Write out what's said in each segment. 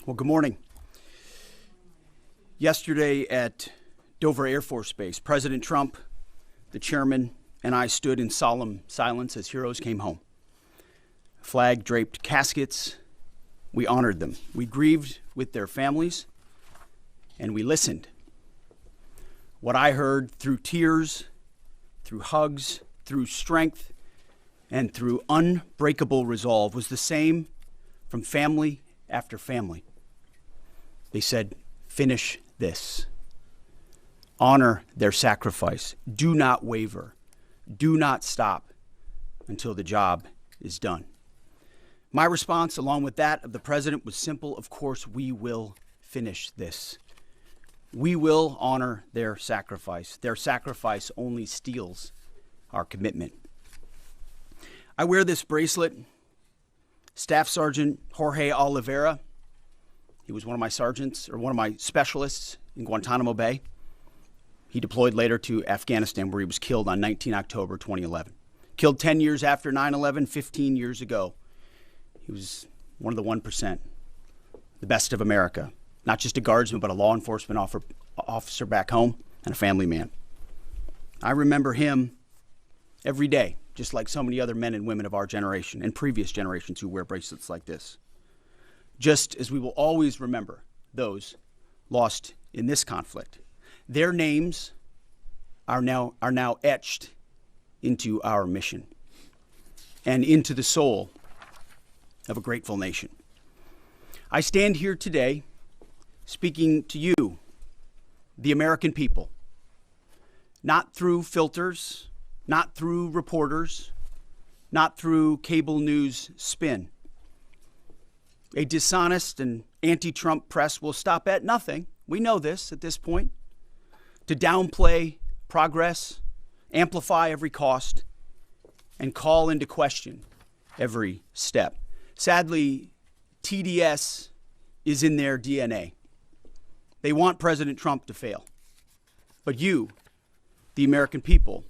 Well, good morning. Yesterday at Dover Air Force Base, President Trump, the chairman, and I stood in solemn silence as heroes came home. Flag-draped caskets, we honored them. We grieved with their families, and we listened. What I heard through tears, through hugs, through strength, and through unbreakable resolve was the same from family after family. They said, finish this. Honor their sacrifice. Do not waver. Do not stop until the job is done. My response, along with that of the president, was simple. Of course, we will finish this. We will honor their sacrifice. Their sacrifice only steals our commitment. I wear this bracelet. Staff Sergeant Jorge Oliveira, he was one of my sergeants, or one of my specialists in Guantanamo Bay. He deployed later to Afghanistan, where he was killed on 19 October 2011. Killed 10 years after 9/11, 15 years ago. He was one of the 1%, the best of America. Not just a guardsman, but a law enforcement officer back home and a family man. I remember him every day, just like so many other men and women of our generation and previous generations who wear bracelets like this. Just as we will always remember those lost in this conflict. Their names are now etched into our mission and into the soul of a grateful nation. I stand here today speaking to you, the American people, not through filters, not through reporters, not through cable news spin. A dishonest and anti-Trump press will stop at nothing. We know this at this point. To downplay progress, amplify every cost, and call into question every step. Sadly, TDS is in their DNA. They want President Trump to fail. But you, the American people,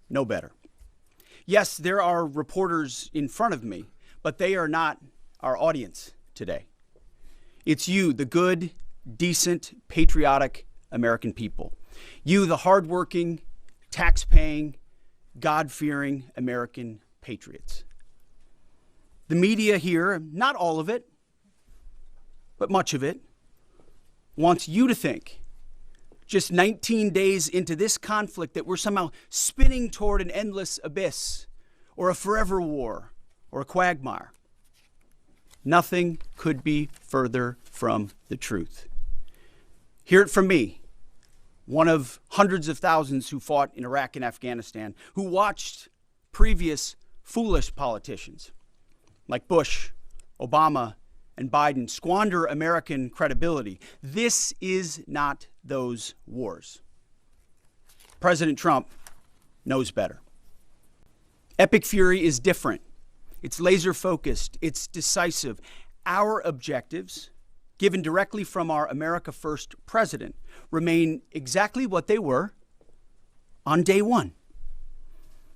know better. Yes, there are reporters in front of me, but they are not our audience today. It's you, the good, decent, patriotic American people. You, the hardworking, tax-paying, God-fearing American patriots. The media here, not all of it, but much of it, wants you to think, just 19 days into this conflict, that we're somehow spinning toward an endless abyss or a forever war or a quagmire. Nothing could be further from the truth. Hear it from me, one of hundreds of thousands who fought in Iraq and Afghanistan, who watched previous foolish politicians like Bush, Obama, and Biden squander American credibility. This is not those wars. President Trump knows better. Epic fury is different. It's laser focused. It's decisive. Our objectives, given directly from our America First president, remain exactly what they were on day one.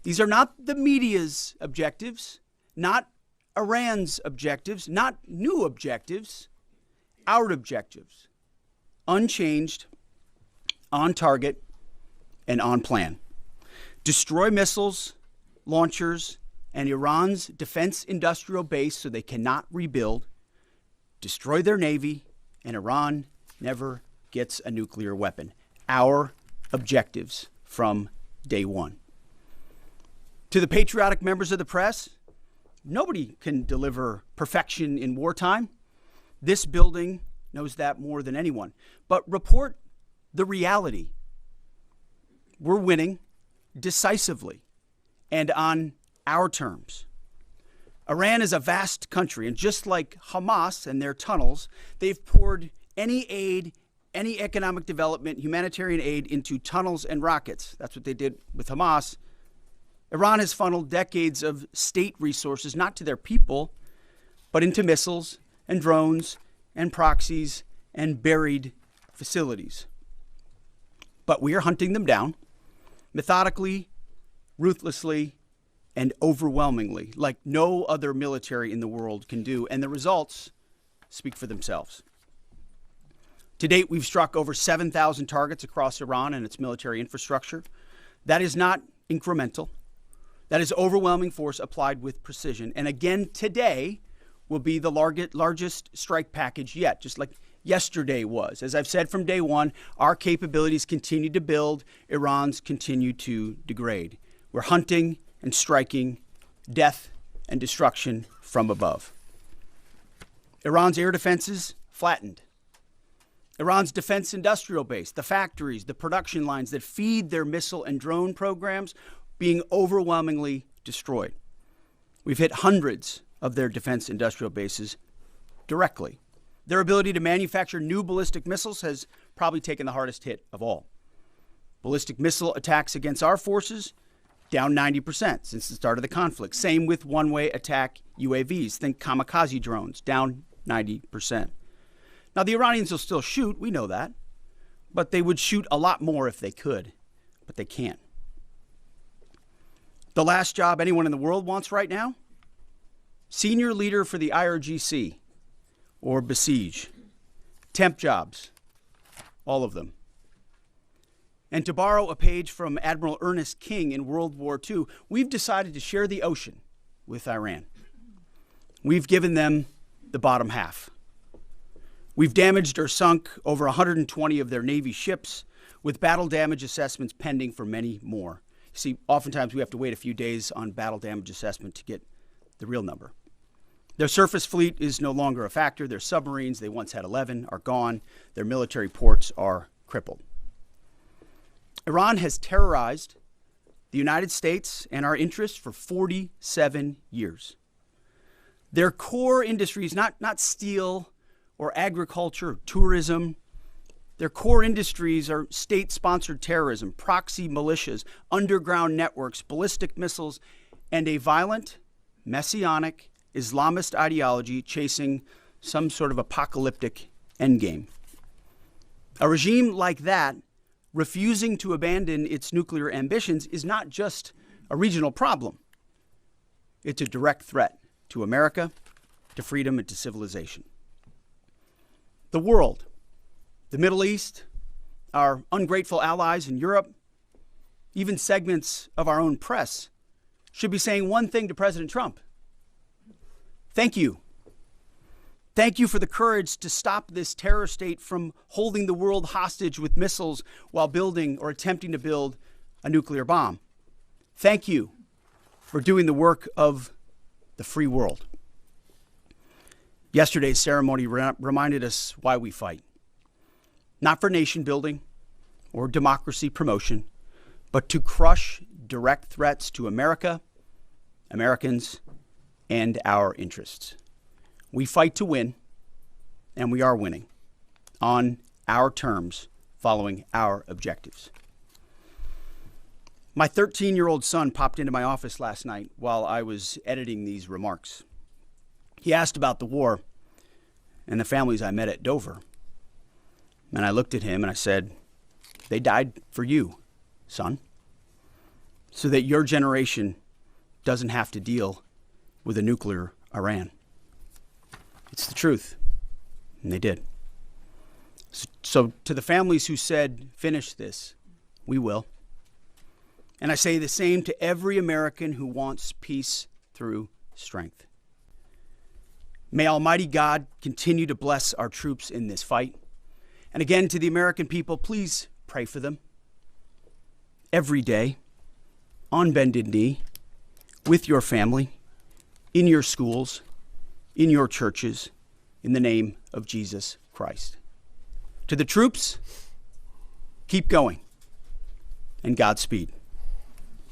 These are not the media's objectives, not Iran's objectives, not new objectives, our objectives. Unchanged, on target, and on plan. Destroy missiles, launchers, and Iran's defense industrial base so they cannot rebuild. Destroy their navy, and Iran never gets a nuclear weapon. Our objectives from day one. To the patriotic members of the press, nobody can deliver perfection in wartime. This building knows that more than anyone. But report the reality. We're winning decisively and on our terms. Iran is a vast country, and just like Hamas and their tunnels, they've poured any aid, any economic development, humanitarian aid into tunnels and rockets. That's what they did with Hamas. Iran has funneled decades of state resources, not to their people, but into missiles and drones and proxies and buried facilities. But we are hunting them down methodically, ruthlessly, and overwhelmingly, like no other military in the world can do. And the results speak for themselves. To date, we've struck over 7,000 targets across Iran and its military infrastructure. That is not incremental. That is overwhelming force applied with precision. And again, today will be the largest strike package yet, just like yesterday was. As I've said from day one, our capabilities continue to build, Iran's continue to degrade. We're hunting and striking death and destruction from above. Iran's air defenses flattened. Iran's defense industrial base, the factories, the production lines that feed their missile and drone programs, being overwhelmingly destroyed. We've hit hundreds of their defense industrial bases directly. Their ability to manufacture new ballistic missiles has probably taken the hardest hit of all. Ballistic missile attacks against our forces, down 90% since the start of the conflict. Same with one-way attack UAVs, think kamikaze drones, down 90%. Now, the Iranians will still shoot, we know that, but they would shoot a lot more if they could, but they can't. The last job anyone in the world wants right now? Senior leader for the IRGC, or Besiege. Temp jobs, all of them. And to borrow a page from Admiral Ernest King in World War II, we've decided to share the ocean with Iran. We've given them the bottom half. We've damaged or sunk over 120 of their Navy ships, with battle damage assessments pending for many more. You see, oftentimes we have to wait a few days on battle damage assessment to get the real number. Their surface fleet is no longer a factor. Their submarines, they once had 11, are gone. Their military ports are crippled. Iran has terrorized the United States and our interests for 47 years. Their core industries, not steel or agriculture or tourism, their core industries are state-sponsored terrorism, proxy militias, underground networks, ballistic missiles, and a violent, messianic, Islamist ideology chasing some sort of apocalyptic endgame. A regime like that, refusing to abandon its nuclear ambitions, is not just a regional problem. It's a direct threat to America, to freedom, and to civilization. The world, the Middle East, our ungrateful allies in Europe, even segments of our own press should be saying one thing to President Trump. Thank you. Thank you for the courage to stop this terror state from holding the world hostage with missiles while building or attempting to build a nuclear bomb. Thank you for doing the work of the free world. Yesterday's ceremony reminded us why we fight. Not for nation building or democracy promotion, but to crush direct threats to America, Americans, and our interests. We fight to win, and we are winning on our terms, following our objectives. My 13-year-old son popped into my office last night while I was editing these remarks. He asked about the war and the families I met at Dover. And I looked at him and I said, they died for you, son, so that your generation doesn't have to deal with a nuclear Iran. It's the truth. And they did. So to the families who said, finish this, we will. And I say the same to every American who wants peace through strength. May Almighty God continue to bless our troops in this fight. And again, to the American people, please pray for them. Every day, on bended knee, with your family, in your schools, in your churches, in the name of Jesus Christ. To the troops, keep going, and Godspeed.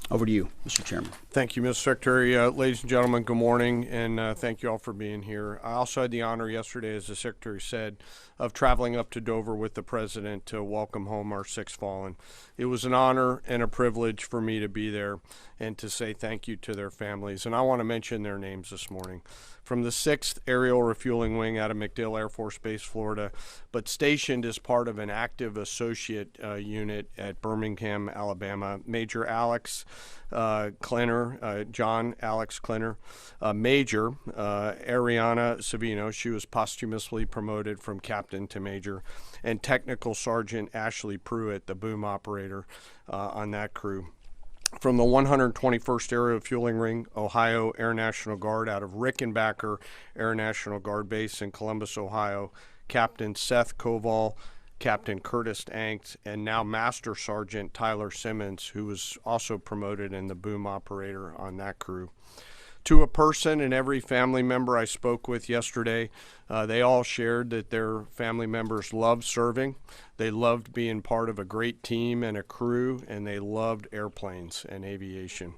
Over to you, Mr. Chairman. Thank you, Mr. Secretary. Ladies and gentlemen, good morning, and thank you all for being here. I also had the honor yesterday, as the Secretary said, of traveling up to Dover with the President to welcome home our 6 fallen. It was an honor and a privilege for me to be there and to say thank you to their families. And I want to mention their names this morning. From the 6th Aerial Refueling Wing out of MacDill Air Force Base, Florida, but stationed as part of an active associate unit at Birmingham, Alabama, Major Alex Klenner, John Alex Klenner, Major Ariana Savino. She was posthumously promoted from captain to major, and Technical Sergeant Ashley Pruitt, the boom operator on that crew. From the 121st Aerial Fueling Ring, Ohio Air National Guard out of Rickenbacker Air National Guard Base in Columbus, Ohio, Captain Seth Koval, Captain Curtis Ankt, and now Master Sergeant Tyler Simmons, who was also promoted in the boom operator on that crew. To a person and every family member I spoke with yesterday, they all shared that their family members loved serving, they loved being part of a great team and a crew, and they loved airplanes and aviation.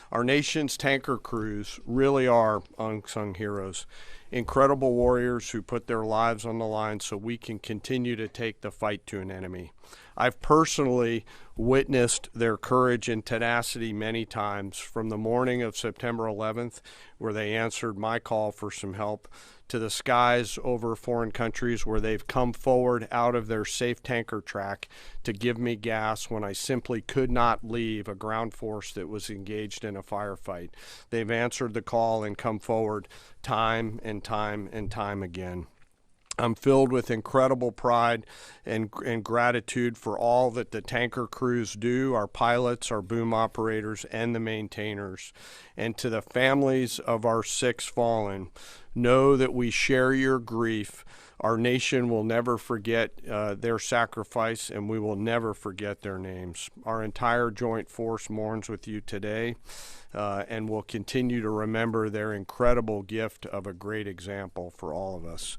Our nation's tanker crews really are unsung heroes, incredible warriors who put their lives on the line so we can continue to take the fight to an enemy. I've personally witnessed their courage and tenacity many times, from the morning of September 11th, where they answered my call for some help, to the skies over foreign countries where they've come forward out of their safe tanker track to give me gas when I simply could not leave a ground force that was engaged in a firefight. They've answered the call and come forward time and time and time again. I'm filled with incredible pride and gratitude for all that the tanker crews do, our pilots, our boom operators, and the maintainers. And to the families of our 6 fallen, know that we share your grief. Our nation will never forget their sacrifice, and we will never forget their names. Our entire joint force mourns with you today, and will continue to remember their incredible gift of a great example for all of us.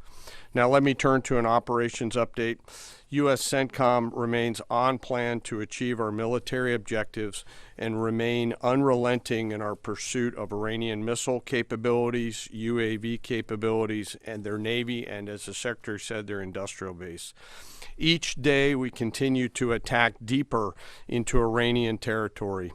Now let me turn to an operations update. U.S. CENTCOM remains on plan to achieve our military objectives and remain unrelenting in our pursuit of Iranian missile capabilities, UAV capabilities, and their Navy, and as the Secretary said, their industrial base. Each day we continue to attack deeper into Iranian territory.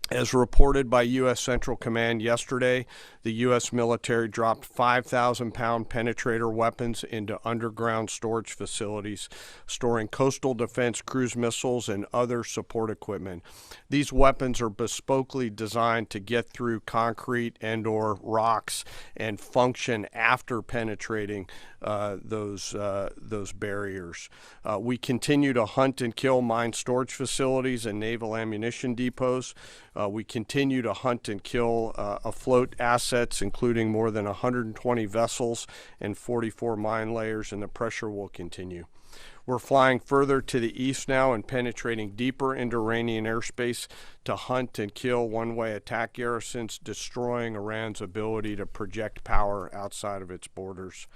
As reported by U.S. Central Command yesterday, the U.S. military dropped 5,000-pound penetrator weapons into underground storage facilities, storing coastal defense cruise missiles and other support equipment. These weapons are bespokely designed to get through concrete and/or rocks and function after penetrating those barriers. We continue to hunt and kill mine storage facilities and naval ammunition depots. We continue to hunt and kill afloat assets, including more than 120 vessels and 44 mine layers, and the pressure will continue. We're flying further to the east now and penetrating deeper into Iranian airspace to hunt and kill one-way attack garrisons, destroying Iran's ability to project power outside of its borders.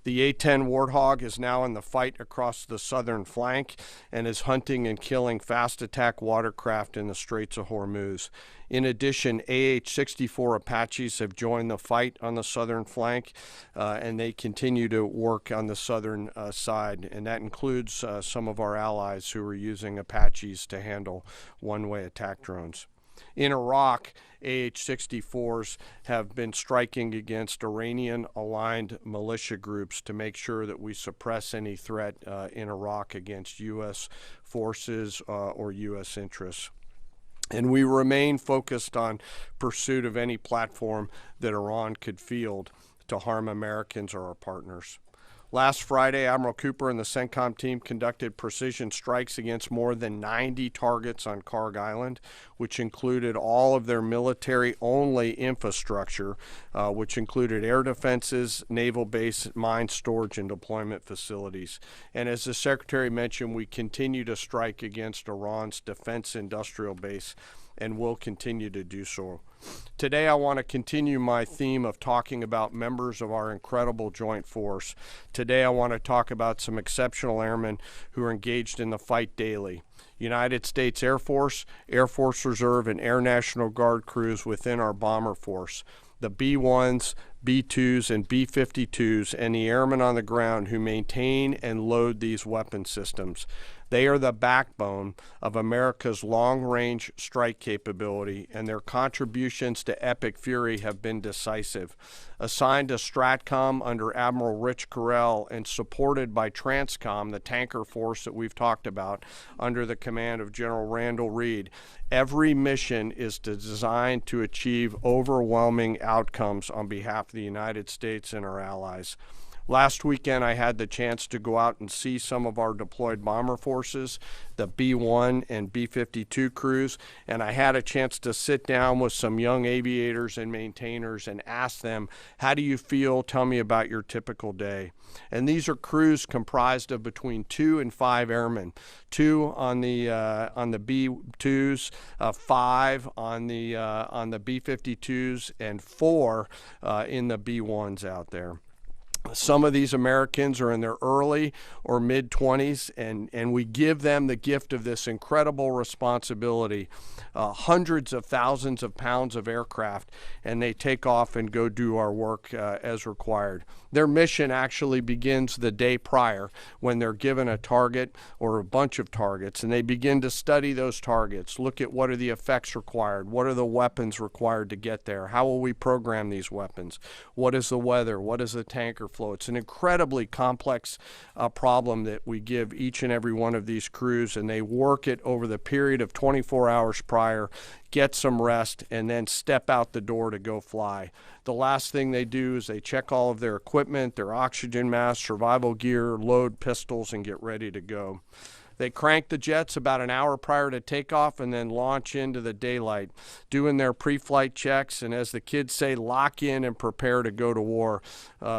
The A-10 Warthog is now in the fight across the southern flank and is hunting and killing fast attack watercraft in the Straits of Hormuz. In addition, AH-64 Apaches have joined the fight on the southern flank, and they continue to work on the southern side, and that includes some of our allies who are using Apaches to handle one-way attack drones. In Iraq, AH-64s have been striking against Iranian-aligned militia groups to make sure that we suppress any threat in Iraq against U.S. forces or U.S. interests. And we remain focused on pursuit of any platform that Iran could field to harm Americans or our partners. Last Friday, Admiral Cooper and the CENTCOM team conducted precision strikes against more than 90 targets on Karg Island, which included all of their military-only infrastructure, which included air defenses, naval base, mine storage, and deployment facilities. And as the Secretary mentioned, we continue to strike against Iran's defense industrial base and will continue to do so. Today, I want to continue my theme of talking about members of our incredible joint force. Today, I want to talk about some exceptional airmen who are engaged in the fight daily. United States Air Force, Air Force Reserve, and Air National Guard crews within our bomber force. The B-1s, B-2s, and B-52s, and the airmen on the ground who maintain and load these weapon systems. They are the backbone of America's long-range strike capability, and their contributions to Epic Fury have been decisive. assigned to STRATCOM under Admiral Rich Carrell and supported by TRANSCOM, the tanker force that we've talked about, under the command of General Randall Reed. Every mission is designed to achieve overwhelming outcomes on behalf of the United States and our allies. Last weekend, I had the chance to go out and see some of our deployed bomber forces, the B-1 and B-52 crews, and I had a chance to sit down with some young aviators and maintainers and ask them, how do you feel? Tell me about your typical day. And these are crews comprised of between 2 and 5 airmen, 2 on the B-2s, 5 on the B-52s, and 4 in the B-1s out there. Some of these Americans are in their early or mid-20s, and we give them the gift of this incredible responsibility, hundreds of thousands of pounds of aircraft, and they take off and go do our work as required. Their mission actually begins the day prior when they're given a target or a bunch of targets, and they begin to study those targets, look at what are the effects required, what are the weapons required to get there, how will we program these weapons, what is the weather, what is the tanker flow. It's an incredibly complex problem that we give each and every one of these crews, and they work it over the period of 24 hours prior, get some rest, and then step out the door to go fly. The last thing they do is they check all of their equipment, their oxygen mask, survival gear, load pistols, and get ready to go. They crank the jets about an hour prior to takeoff and then launch into the daylight, doing their pre-flight checks, and as the kids say, lock in and prepare to go to war,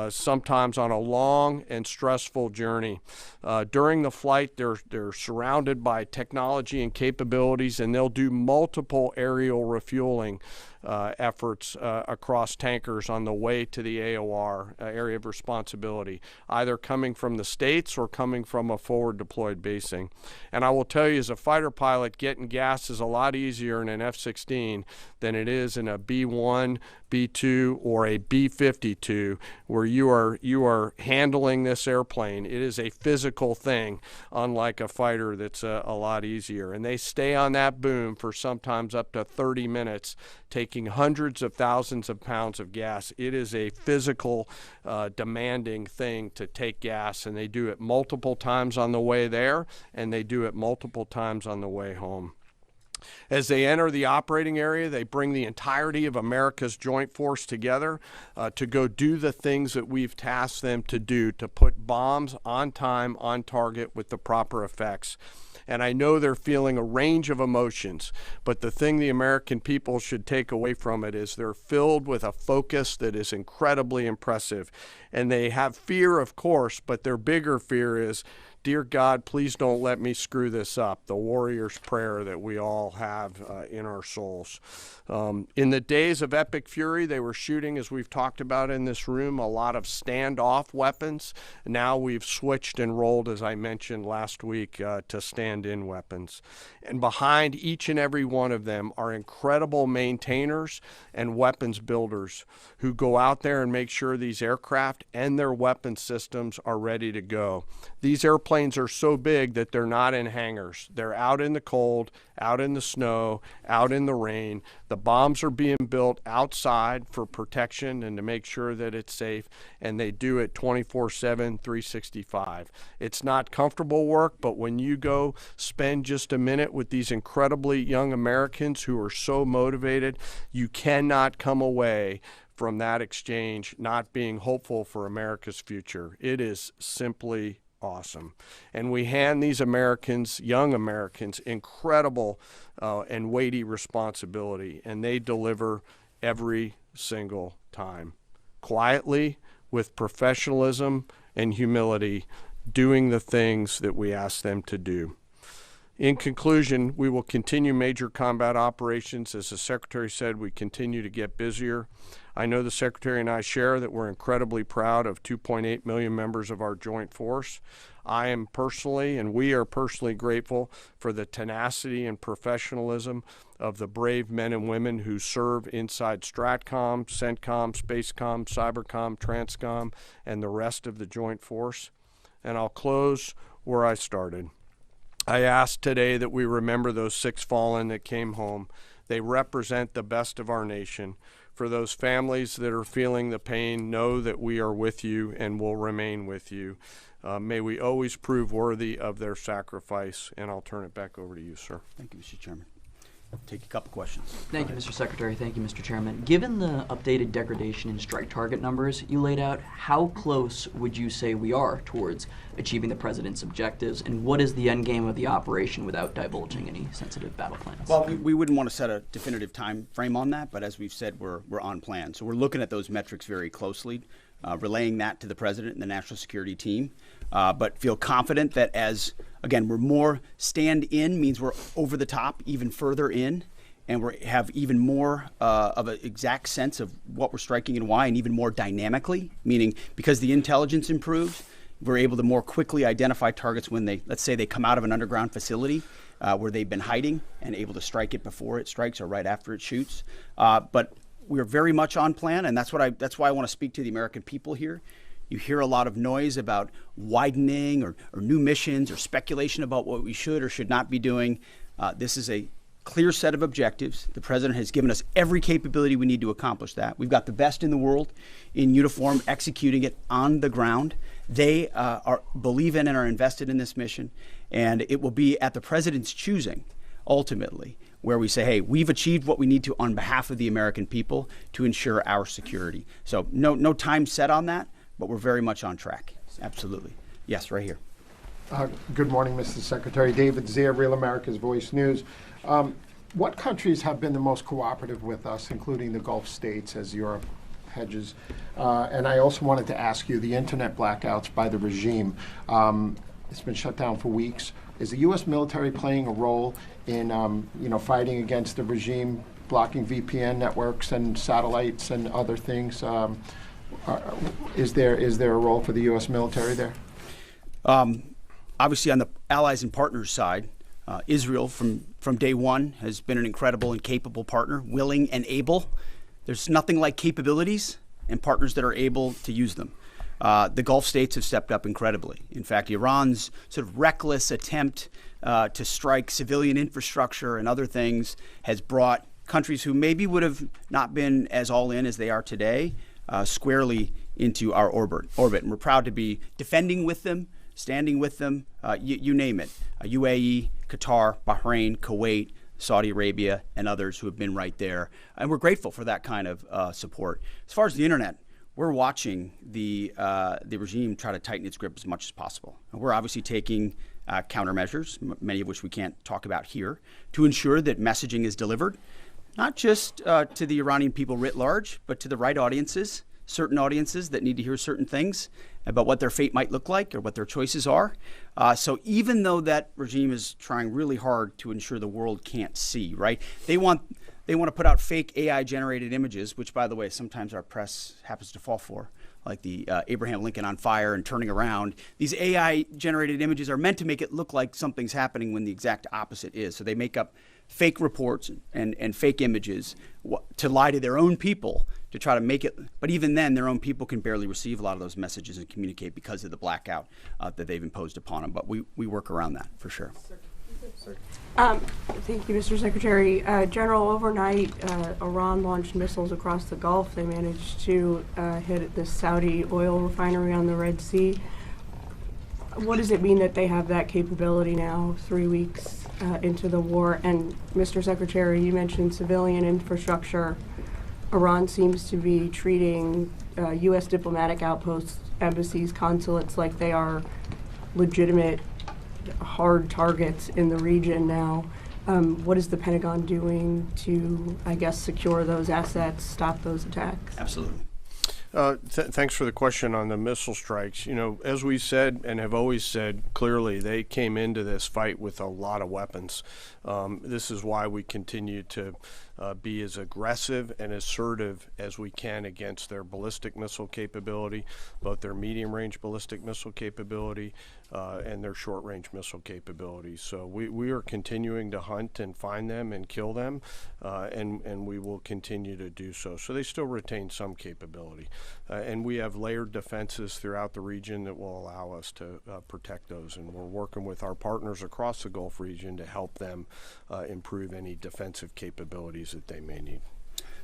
sometimes on a long and stressful journey. During the flight, they're surrounded by technology and capabilities, and they'll do multiple aerial refueling efforts across tankers on the way to the AOR, area of responsibility, either coming from the States or coming from a forward deployed basing. And I will tell you, as a fighter pilot, getting gas is a lot easier in an F-16 than it is in a B-1, B-2, or a B-52, where you are handling this airplane. It is a physical thing, unlike a fighter that's a lot easier. And they stay on that boom for sometimes up to 30 minutes, taking hundreds of thousands of pounds of gas. It is a physical, demanding thing to take gas, and they do it multiple times on the way there, and they do it multiple times on the way home. As they enter the operating area, they bring the entirety of America's joint force together to go do the things that we've tasked them to do, to put bombs on time, on target, with the proper effects. And I know they're feeling a range of emotions, but the thing the American people should take away from it is they're filled with a focus that is incredibly impressive. And they have fear, of course, but their bigger fear is, dear God, please don't let me screw this up, the warrior's prayer that we all have in our souls. In the days of epic fury, they were shooting, as we've talked about in this room, a lot of standoff weapons. Now we've switched and rolled, as I mentioned last week, to stand-in weapons. And behind each and every one of them are incredible maintainers and weapons builders who go out there and make sure these aircraft and their weapon systems are ready to go. These airplanes are so big that they're not in hangars. They're out in the cold, out in the snow, out in the rain. The bombs are being built outside for protection and to make sure that it's safe, and they do it 24/7, 365. It's not comfortable work, but when you go spend just a minute with these incredibly young Americans who are so motivated, you cannot come away from that exchange not being hopeful for America's future. It is simply awesome. And we hand these Americans, young Americans, incredible and weighty responsibility, and they deliver every single time. Quietly, with professionalism and humility, doing the things that we ask them to do. In conclusion, we will continue major combat operations. As the Secretary said, we continue to get busier. I know the Secretary and I share that we're incredibly proud of 2.8 million members of our joint force. I am personally, and we are personally grateful for the tenacity and professionalism of the brave men and women who serve inside STRATCOM, CENTCOM, SpaceCom, CyberCom, TRANSCOM, and the rest of the joint force. And I'll close where I started. I ask today that we remember those 6 fallen that came home. They represent the best of our nation. For those families that are feeling the pain, know that we are with you and will remain with you. May we always prove worthy of their sacrifice. And I'll turn it back over to you, sir. Thank you, Mr. Chairman. Take a couple questions. Thank you, Mr. Secretary. Thank you, Mr. Chairman. Given the updated degradation in strike target numbers you laid out, how close would you say we are towards achieving the President's objectives, and what is the end game of the operation without divulging any sensitive battle plans? Well, we wouldn't want to set a definitive time frame on that, but as we've said, we're on plan. So we're looking at those metrics very closely, relaying that to the President and the National Security team, but feel confident that as, again, we're more stand in means we're over the top, even further in, and we have even more of an exact sense of what we're striking and why, and even more dynamically, meaning because the intelligence improves, we're able to more quickly identify targets when they, let's say they come out of an underground facility where they've been hiding and able to strike it before it strikes or right after it shoots. But we're very much on plan, and that's why I want to speak to the American people here. You hear a lot of noise about widening or new missions or speculation about what we should or should not be doing. This is a clear set of objectives. The President has given us every capability we need to accomplish that. We've got the best in the world in uniform executing it on the ground. They believe in and are invested in this mission, and it will be at the President's choosing, ultimately, where we say, hey, we've achieved what we need to on behalf of the American people to ensure our security. So no time set on that, but we're very much on track. Absolutely. Yes, right here. Good morning, Mr. Secretary. David Zier, Real America's Voice News. What countries have been the most cooperative with us, including the Gulf states, as Europe hedges? And I also wanted to ask you, the internet blackouts by the regime, it's been shut down for weeks. Is the U.S. military playing a role in fighting against the regime, blocking VPN networks and satellites and other things? Is there a role for the U.S. military there? Obviously, on the allies and partners side, Israel from day one has been an incredible and capable partner, willing and able. There's nothing like capabilities and partners that are able to use them. The Gulf states have stepped up incredibly. In fact, Iran's sort of reckless attempt to strike civilian infrastructure and other things has brought countries who maybe would have not been as all in as they are today squarely into our orbit. And we're proud to be defending with them, standing with them, you name it. UAE, Qatar, Bahrain, Kuwait, Saudi Arabia, and others who have been right there. And we're grateful for that kind of support. As far as the internet, we're watching the regime try to tighten its grip as much as possible. And we're obviously taking countermeasures, many of which we can't talk about here, to ensure that messaging is delivered, not just to the Iranian people writ large, but to the right audiences, certain audiences that need to hear certain things about what their fate might look like or what their choices are. So even though that regime is trying really hard to ensure the world can't see, right? They want to put out fake AI-generated images, which, by the way, sometimes our press happens to fall for, like the Abraham Lincoln on fire and turning around. These AI-generated images are meant to make it look like something's happening when the exact opposite is. So they make up fake reports and fake images to lie to their own people to try to make it. But even then, their own people can barely receive a lot of those messages and communicate because of the blackout that they've imposed upon them. But we work around that for sure. Thank you, Mr. Secretary. General, overnight, Iran launched missiles across the Gulf. They managed to hit the Saudi oil refinery on the Red Sea. What does it mean that they have that capability now, 3 weeks into the war? And Mr. Secretary, you mentioned civilian infrastructure. Iran seems to be treating U.S. diplomatic outposts, embassies, consulates like they are legitimate hard targets in the region now. What is the Pentagon doing to, I guess, secure those assets, stop those attacks? Absolutely. Thanks for the question on the missile strikes. You know, as we said and have always said clearly, they came into this fight with a lot of weapons. This is why we continue to be as aggressive and assertive as we can against their ballistic missile capability, both their medium-range ballistic missile capability and their short-range missile capability. So we are continuing to hunt and find them and kill them, and we will continue to do so. So they still retain some capability. And we have layered defenses throughout the region that will allow us to protect those. And we're working with our partners across the Gulf region to help them improve any defensive capabilities that they may need.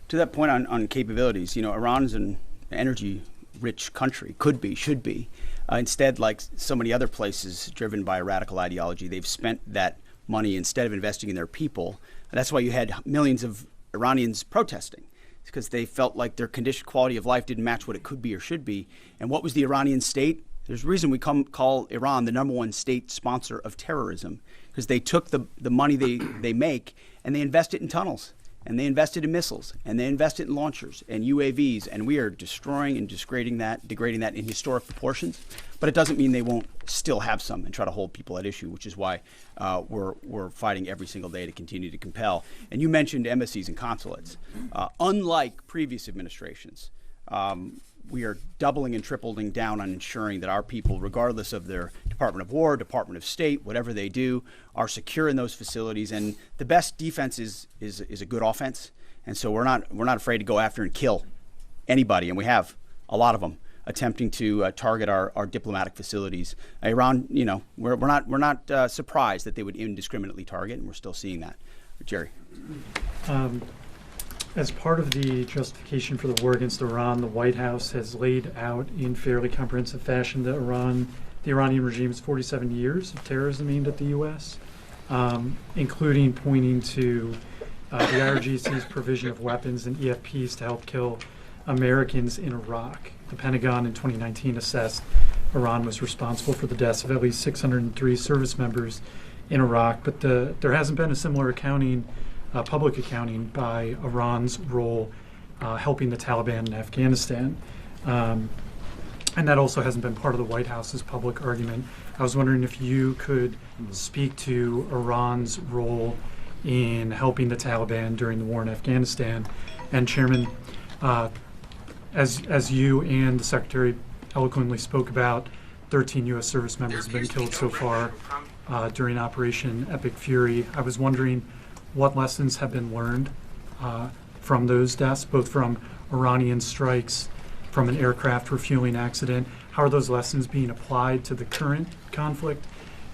To that point on capabilities, Iran is an energy-rich country, could be, should be. Instead, like so many other places driven by a radical ideology, they've spent that money instead of investing in their people. And that's why you had millions of Iranians protesting, because they felt like their quality of life didn't match what it could be or should be. And what was the Iranian state? There's a reason we call Iran the #1 state sponsor of terrorism, because they took the money they make and they invest it in tunnels, and they invested in missiles, and they invested in launchers and UAVs, and we are destroying and degrading that in historic proportions. But it doesn't mean they won't still have some and try to hold people at issue, which is why we're fighting every single day to continue to compel. And you mentioned embassies and consulates. Unlike previous administrations, we are doubling and tripling down on ensuring that our people, regardless of their Department of War, Department of State, whatever they do, are secure in those facilities. And the best defense is a good offense. And so we're not afraid to go after and kill anybody, and we have a lot of them attempting to target our diplomatic facilities. Iran, we're not surprised that they would indiscriminately target, and we're still seeing that. Jerry. As part of the justification for the war against Iran, the White House has laid out in fairly comprehensive fashion the Iranian regime's 47 years of terrorism aimed at the U.S., including pointing to the IRGC's provision of weapons and EFPs to help kill Americans in Iraq. The Pentagon in 2019 assessed Iran was responsible for the deaths of at least 603 service members in Iraq, but there hasn't been a similar public accounting by Iran's role helping the Taliban in Afghanistan. And that also hasn't been part of the White House's public argument. I was wondering if you could speak to Iran's role in helping the Taliban during the war in Afghanistan. And Chairman, as you and the Secretary eloquently spoke about, 13 U.S. service members have been killed so far during Operation Epic Fury. I was wondering what lessons have been learned from those deaths, both from Iranian strikes, from an aircraft refueling accident. How are those lessons being applied to the current conflict,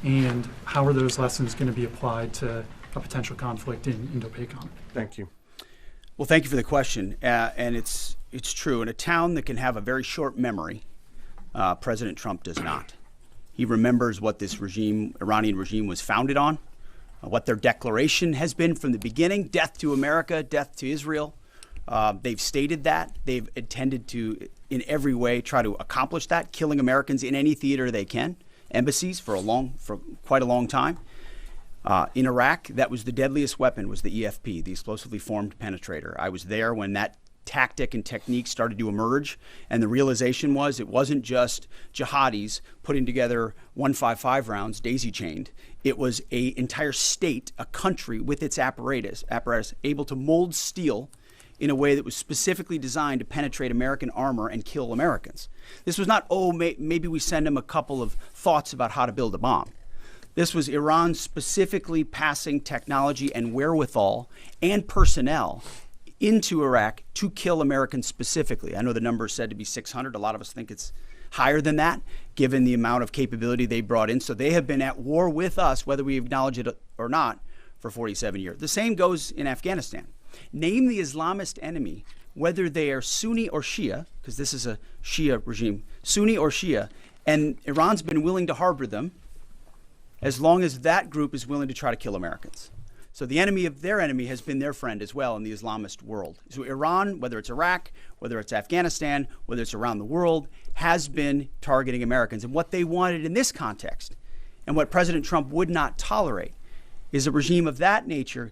and how are those lessons going to be applied to a potential conflict in Indo-PACOM? Thank you. Well, thank you for the question. And it's true. In a town that can have a very short memory, President Trump does not. He remembers what this Iranian regime was founded on, what their declaration has been from the beginning: death to America, death to Israel. They've stated that. They've intended to, in every way, try to accomplish that, killing Americans in any theater they can, embassies for quite a long time. In Iraq, that was the deadliest weapon, was the EFP, the explosively formed penetrator. I was there when that tactic and technique started to emerge, and the realization was it wasn't just jihadis putting together 155 rounds daisy-chained. It was an entire state, a country with its apparatus able to mold steel in a way that was specifically designed to penetrate American armor and kill Americans. This was not, maybe we send them a couple of thoughts about how to build a bomb. This was Iran specifically passing technology and wherewithal and personnel into Iraq to kill Americans specifically. I know the number is said to be 600. A lot of us think it's higher than that, given the amount of capability they brought in. So they have been at war with us, whether we acknowledge it or not, for 47 years. The same goes in Afghanistan. Name the Islamist enemy, whether they are Sunni or Shia, because this is a Shia regime, Sunni or Shia, and Iran's been willing to harbor them as long as that group is willing to try to kill Americans. So the enemy of their enemy has been their friend as well in the Islamist world. So Iran, whether it's Iraq, whether it's Afghanistan, whether it's around the world, has been targeting Americans. And what they wanted in this context, and what President Trump would not tolerate, is a regime of that nature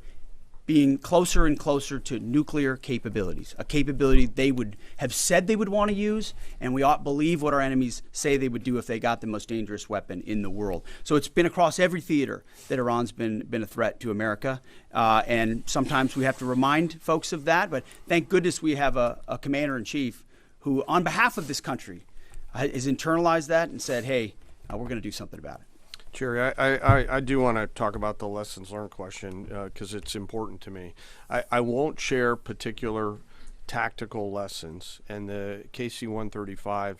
being closer and closer to nuclear capabilities, a capability they would have said they would want to use, and we ought to believe what our enemies say they would do if they got the most dangerous weapon in the world. So it's been across every theater that Iran's been a threat to America, and sometimes we have to remind folks of that, but thank goodness we have a commander-in-chief who, on behalf of this country, has internalized that and said, hey, we're going to do something about it. Jerry, I do want to talk about the lessons learned question because it's important to me. I won't share particular tactical lessons, and the KC-135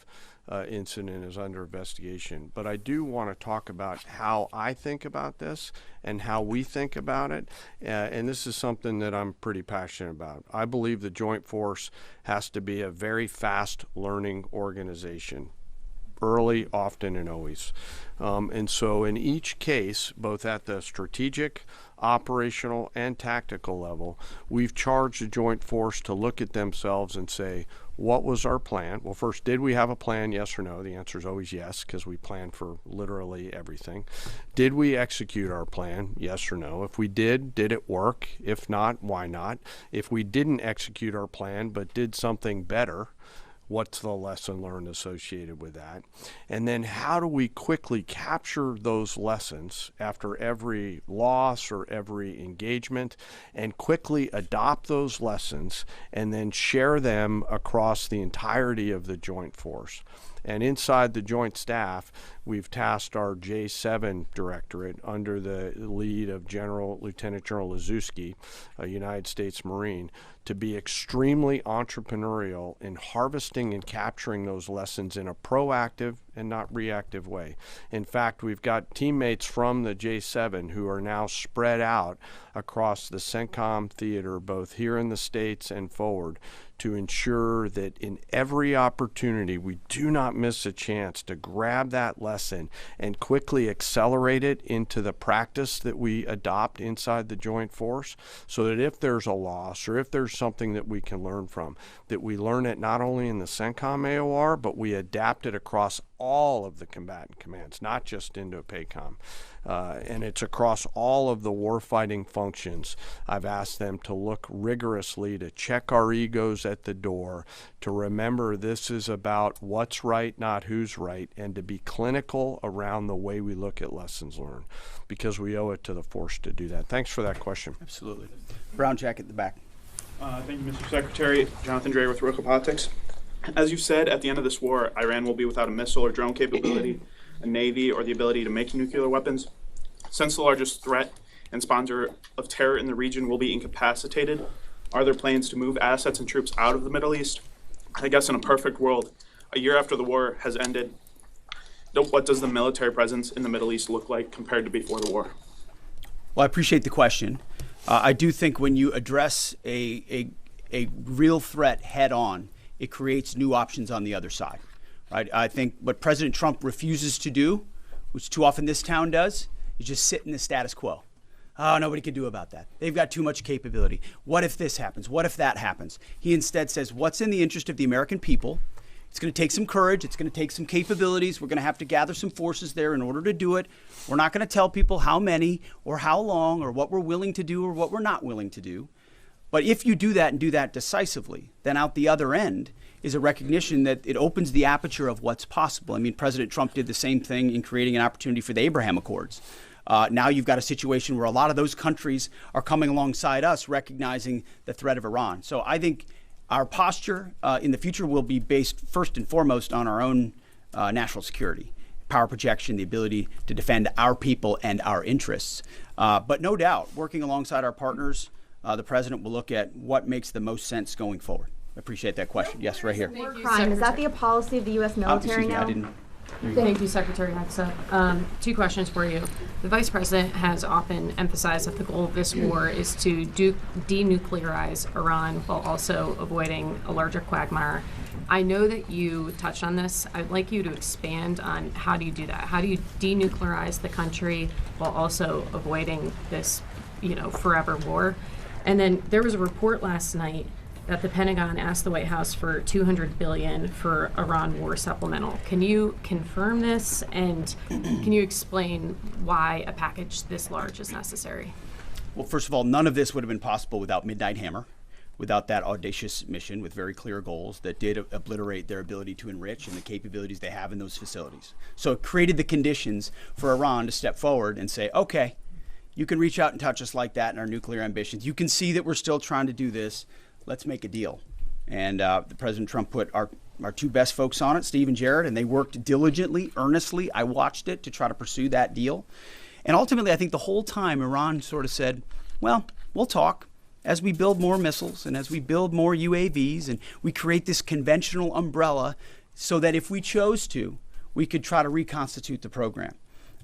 incident is under investigation. But I do want to talk about how I think about this and how we think about it. And this is something that I'm pretty passionate about. I believe the Joint Force has to be a very fast learning organization. Early, often, and always. And so in each case, both at the strategic, operational, and tactical level, we've charged the Joint Force to look at themselves and say, what was our plan? Well, first, did we have a plan, yes or no? The answer is always yes, because we plan for literally everything. Did we execute our plan, yes or no? If we did it work? If not, why not? If we didn't execute our plan but did something better, what's the lesson learned associated with that? And then how do we quickly capture those lessons after every loss or every engagement and quickly adopt those lessons and then share them across the entirety of the Joint Force? And inside the Joint Staff, we've tasked our J7 Directorate under the lead of Lieutenant General Lazewski, a United States Marine, to be extremely entrepreneurial in harvesting and capturing those lessons in a proactive and not reactive way. In fact, we've got teammates from the J7 who are now spread out across the CENTCOM theater, both here in the States and forward, to ensure that in every opportunity we do not miss a chance to grab that lesson and quickly accelerate it into the practice that we adopt inside the Joint Force, so that if there's a loss or if there's something that we can learn from, that we learn it not only in the CENTCOM AOR, but we adapt it across all of the combatant commands, not just Indo-PACOM. And it's across all of the warfighting functions. I've asked them to look rigorously, to check our egos at the door, to remember this is about what's right, not who's right, and to be clinical around the way we look at lessons learned, because we owe it to the force to do that. Thanks for that question. Absolutely. Brown jacket in the back. Thank you, Mr. Secretary. Jonathan Dre with Roca Politics. As you said, at the end of this war, Iran will be without a missile or drone capability, a navy, or the ability to make nuclear weapons. Since the largest threat and sponsor of terror in the region will be incapacitated, are there plans to move assets and troops out of the Middle East? I guess in a perfect world, a year after the war has ended, what does the military presence in the Middle East look like compared to before the war? Well, I appreciate the question. I do think when you address a real threat head on, it creates new options on the other side, right? I think what President Trump refuses to do, which too often this town does, is just sit in the status quo. Oh, nobody can do about that. They've got too much capability. What if this happens? What if that happens? He instead says, what's in the interest of the American people? It's going to take some courage. It's going to take some capabilities. We're going to have to gather some forces there in order to do it. We're not going to tell people how many or how long or what we're willing to do or what we're not willing to do. But if you do that and do that decisively, then out the other end is a recognition that it opens the aperture of what's possible. I mean, President Trump did the same thing in creating an opportunity for the Abraham Accords. Now you've got a situation where a lot of those countries are coming alongside us, recognizing the threat of Iran. So I think our posture in the future will be based first and foremost on our own national security, power projection, the ability to defend our people and our interests. But no doubt, working alongside our partners, the president will look at what makes the most sense going forward. I appreciate that question. Yes, right here. War crime, is that the policy of the U.S. military now? Thank you, Secretary Nexa. Two questions for you. The Vice President has often emphasized that the goal of this war is to denuclearize Iran while also avoiding a larger quagmire. I know that you touched on this. I'd like you to expand on how do you do that? How do you denuclearize the country while also avoiding this, forever war? And then there was a report last night that the Pentagon asked the White House for $200 billion for Iran war supplemental. Can you confirm this, and can you explain why a package this large is necessary? Well, first of all, none of this would have been possible without Midnight Hammer, without that audacious mission with very clear goals that did obliterate their ability to enrich and the capabilities they have in those facilities. So it created the conditions for Iran to step forward and say, okay, you can reach out and touch us like that in our nuclear ambitions. You can see that we're still trying to do this. Let's make a deal. And the President Trump put our two best folks on it, Steve and Jared, and they worked diligently, earnestly. I watched it to try to pursue that deal. And ultimately, I think the whole time Iran sort of said, well, we'll talk. As we build more missiles and as we build more UAVs and we create this conventional umbrella, so that if we chose to, we could try to reconstitute the program.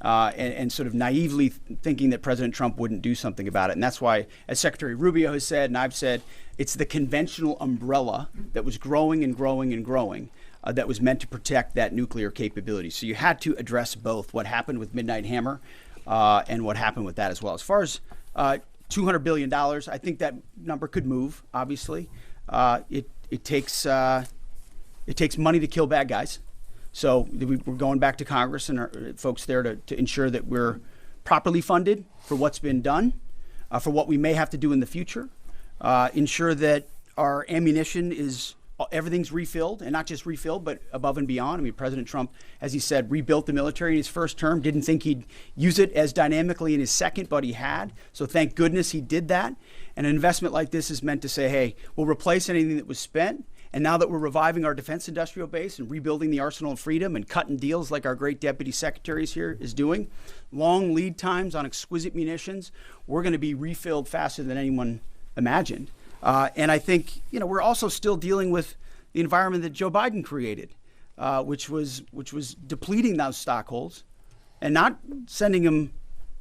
And sort of naively thinking that President Trump wouldn't do something about it. And that's why, as Secretary Rubio has said, and I've said, it's the conventional umbrella that was growing and growing and growing that was meant to protect that nuclear capability. So you had to address both what happened with Midnight Hammer and what happened with that as well. As far as $200 billion, I think that number could move, obviously. It takes money to kill bad guys. So we're going back to Congress and our folks there to ensure that we're properly funded for what's been done, for what we may have to do in the future, ensure that our ammunition is, everything's refilled, and not just refilled, but above and beyond. I mean, President Trump, as he said, rebuilt the military in his first term, didn't think he'd use it as dynamically in his second, but he had. So thank goodness he did that. And an investment like this is meant to say, hey, we'll replace anything that was spent. And now that we're reviving our defense industrial base and rebuilding the arsenal of freedom and cutting deals like our great deputy secretary here is doing, long lead times on exquisite munitions, we're going to be refilled faster than anyone imagined. And I think, we're also still dealing with the environment that Joe Biden created, which was depleting those stockholds and not sending them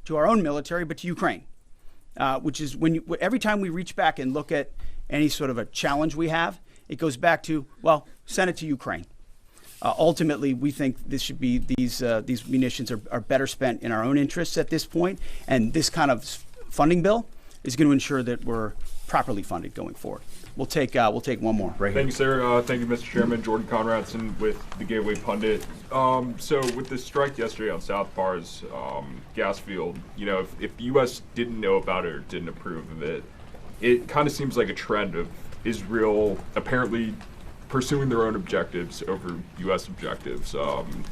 to our own military, but to Ukraine, which is every time we reach back and look at any sort of a challenge we have, it goes back to, well, send it to Ukraine. Ultimately, we think this should be these munitions are better spent in our own interests at this point, and this kind of funding bill is going to ensure that we're properly funded going forward. We'll take one more. Right Thank you, sir. Thank you, Mr. Chairman. Jordan Conradson with the Gateway Pundit. So with the strike yesterday on South Bar's gas field, if the U.S. didn't know about it or didn't approve of it, it kind of seems like a trend of Israel apparently pursuing their own objectives over U.S. objectives. I'm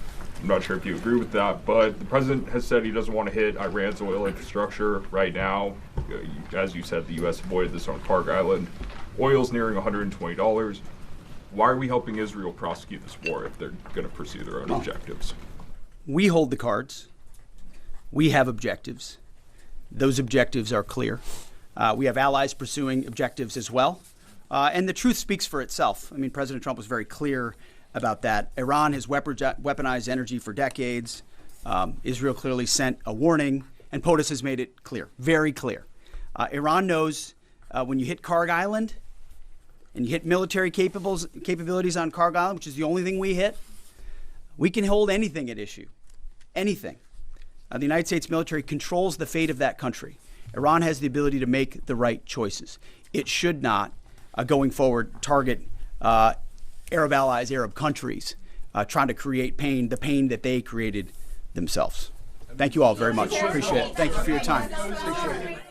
not sure if you agree with that, but the president has said he doesn't want to hit Iran's oil infrastructure right now. As you said, the U.S. avoided this on Park Island. Oil's nearing $120. Why are we helping Israel prosecute this war if they're going to pursue their own objectives? We hold the cards. We have objectives. Those objectives are clear. We have allies pursuing objectives as well. And the truth speaks for itself. I mean, President Trump was very clear about that. Iran has weaponized energy for decades. Israel clearly sent a warning, and POTUS has made it clear, very clear. Iran knows when you hit Karg Island and you hit military capabilities on Karg Island, which is the only thing we hit, we can hold anything at issue, anything. The United States military controls the fate of that country. Iran has the ability to make the right choices. It should not, going forward, target Arab allies, Arab countries, trying to create the pain that they created themselves. Thank you all very much. Appreciate it. Thank you for your time. Appreciate it.